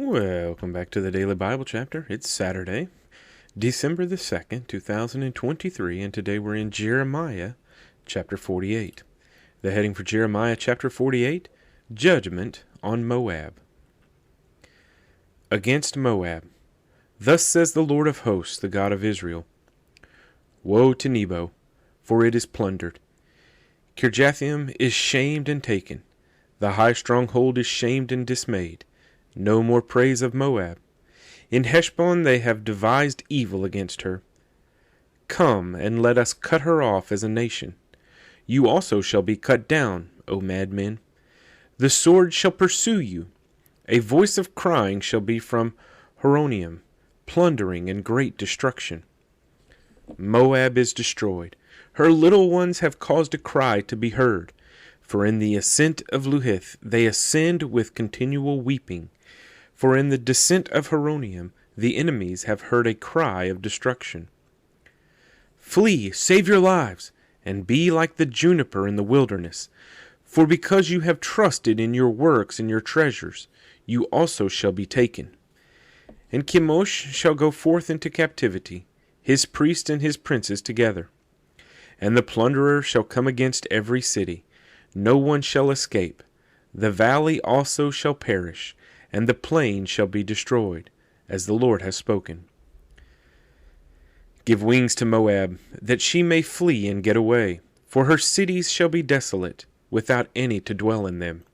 Welcome back to the Daily Bible Chapter. It's Saturday, December the 2nd, 2023, and today we're in Jeremiah chapter 48. The heading for Jeremiah chapter 48, Judgment on Moab. Against Moab. Thus says the Lord of hosts, the God of Israel. Woe to Nebo, for it is plundered. Kirjathaim is shamed and taken. The high stronghold is shamed and dismayed. No more praise of Moab. In Heshbon they have devised evil against her. Come, and let us cut her off as a nation. You also shall be cut down, O madmen. The sword shall pursue you. A voice of crying shall be from Horonaim, plundering and great destruction. Moab is destroyed. Her little ones have caused a cry to be heard. For in the ascent of Luhith they ascend with continual weeping. For in the descent of Horonaim the enemies have heard a cry of destruction. Flee, save your lives, and be like the juniper in the wilderness. For because you have trusted in your works and your treasures, you also shall be taken. And Chemosh shall go forth into captivity, his priests and his princes together. And the plunderer shall come against every city. No one shall escape. The valley also shall perish, and the plain shall be destroyed, as the Lord has spoken. Give wings to Moab, that she may flee and get away, for her cities shall be desolate, without any to dwell in them.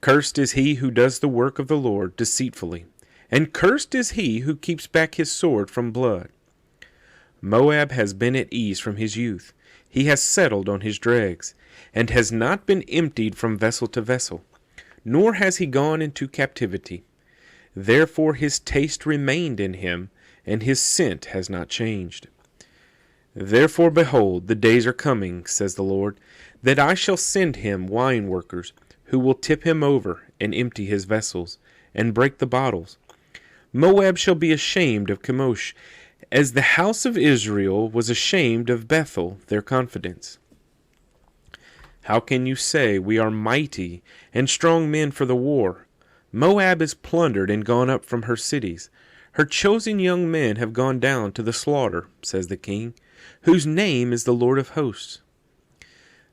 Cursed is he who does the work of the Lord deceitfully, and cursed is he who keeps back his sword from blood. Moab has been at ease from his youth. He has settled on his dregs, and has not been emptied from vessel to vessel, nor has he gone into captivity. Therefore his taste remained in him, and his scent has not changed. Therefore, behold, the days are coming, says the Lord, that I shall send him wine workers, who will tip him over, and empty his vessels, and break the bottles. Moab shall be ashamed of Chemosh, as the house of Israel was ashamed of Bethel, their confidence. How can you say, we are mighty and strong men for the war? Moab is plundered and gone up from her cities. Her chosen young men have gone down to the slaughter, says the king, whose name is the Lord of hosts.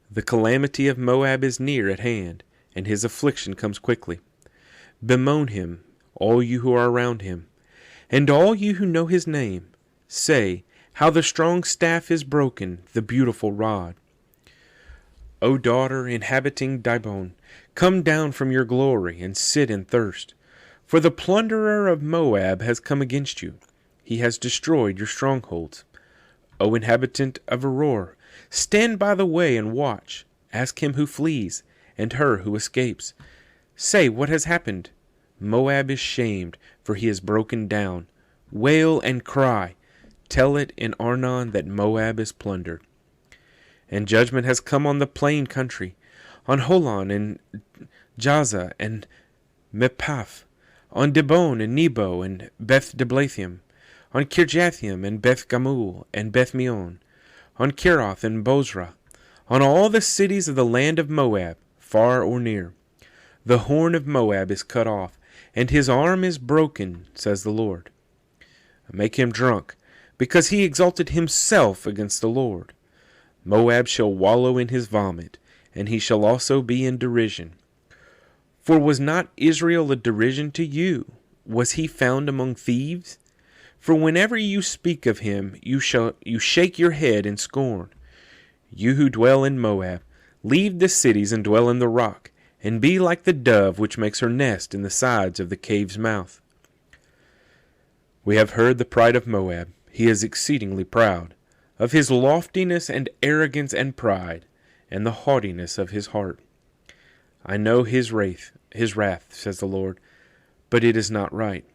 The calamity of Moab is near at hand, and his affliction comes quickly. Bemoan him, all you who are around him, and all you who know his name. Say, how the strong staff is broken, the beautiful rod. O daughter inhabiting Dibon, come down from your glory, and sit in thirst. For the plunderer of Moab has come against you. He has destroyed your strongholds. O inhabitant of Aroer, stand by the way and watch. Ask him who flees, and her who escapes. Say, what has happened? Moab is shamed, for he is broken down. Wail and cry. Tell it in Arnon that Moab is plundered. And judgment has come on the plain country, on Holon and Jaza and Mephah, on Dibon and Nebo and Beth Diblathaim, on Kirjathaim and Beth Gamul and Beth Meon, on Keroth and Bozrah, on all the cities of the land of Moab, far or near. The horn of Moab is cut off, and his arm is broken, says the Lord. Make him drunk, because he exalted himself against the Lord. Moab shall wallow in his vomit, and he shall also be in derision. For was not Israel a derision to you? Was he found among thieves? For whenever you speak of him, you shake your head in scorn. You who dwell in Moab, leave the cities and dwell in the rock, and be like the dove which makes her nest in the sides of the cave's mouth. We have heard the pride of Moab. He is exceedingly proud, of his loftiness and arrogance and pride, and the haughtiness of his heart. I know his wrath, says the Lord, but it is not right.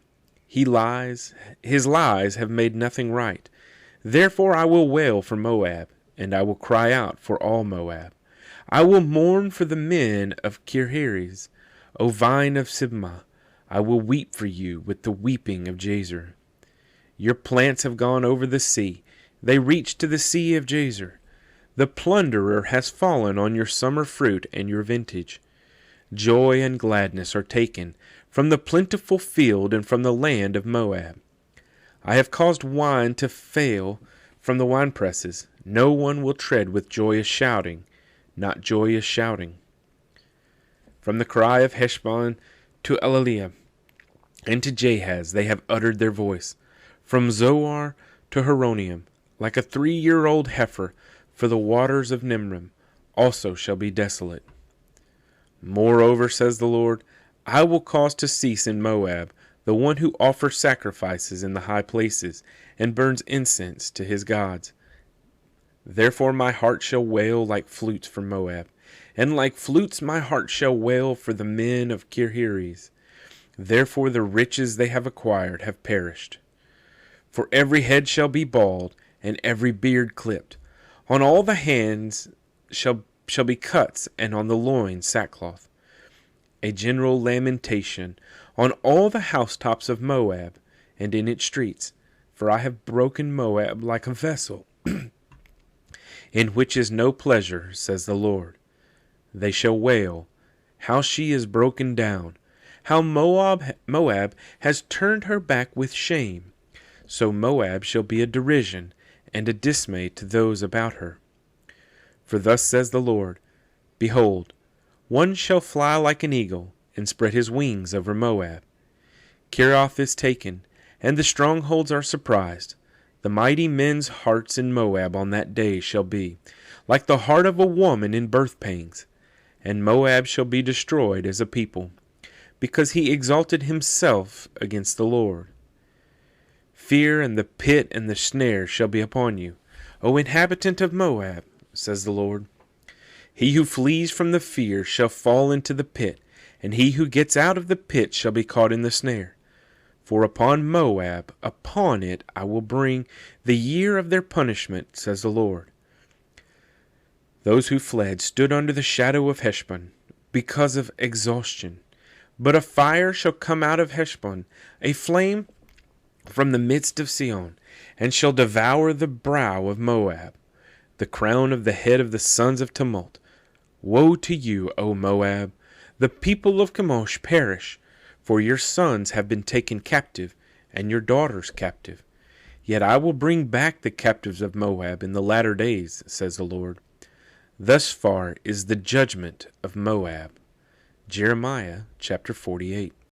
His lies have made nothing right. Therefore I will wail for Moab, and I will cry out for all Moab. I will mourn for the men of Kirheres, O vine of Sibmah. I will weep for you with the weeping of Jazer. Your plants have gone over the sea. They reach to the sea of Jazer. The plunderer has fallen on your summer fruit and your vintage. Joy and gladness are taken from the plentiful field and from the land of Moab. I have caused wine to fail from the winepresses. No one will tread with joyous shouting, not joyous shouting. From the cry of Heshbon to Elaleah and to Jahaz they have uttered their voice. From Zoar to Horonaim, like a 3-year-old heifer, for the waters of Nimrim also shall be desolate. Moreover, says the Lord, I will cause to cease in Moab the one who offers sacrifices in the high places, and burns incense to his gods. Therefore my heart shall wail like flutes for Moab, and like flutes my heart shall wail for the men of Kirheres. Therefore the riches they have acquired have perished. For every head shall be bald, and every beard clipped. On all the hands shall be cuts, and on the loins sackcloth. A general lamentation on all the housetops of Moab, and in its streets. For I have broken Moab like a vessel, in which is no pleasure, says the Lord. They shall wail, how she is broken down, how Moab has turned her back with shame. So Moab shall be a derision and a dismay to those about her. For thus says the Lord, behold, one shall fly like an eagle, and spread his wings over Moab. Kirioth is taken, and the strongholds are surprised. The mighty men's hearts in Moab on that day shall be like the heart of a woman in birth pangs. And Moab shall be destroyed as a people, because he exalted himself against the Lord. Fear and the pit and the snare shall be upon you, O inhabitant of Moab, says the Lord. He who flees from the fear shall fall into the pit, and he who gets out of the pit shall be caught in the snare. For upon Moab, upon it I will bring the year of their punishment, says the Lord. Those who fled stood under the shadow of Heshbon, because of exhaustion. But a fire shall come out of Heshbon, a flame from the midst of Sion, and shall devour the brow of Moab, the crown of the head of the sons of tumult. Woe to you, O Moab! The people of Chemosh perish, for your sons have been taken captive, and your daughters captive. Yet I will bring back the captives of Moab in the latter days, says the Lord. Thus far is the judgment of Moab. Jeremiah chapter 48.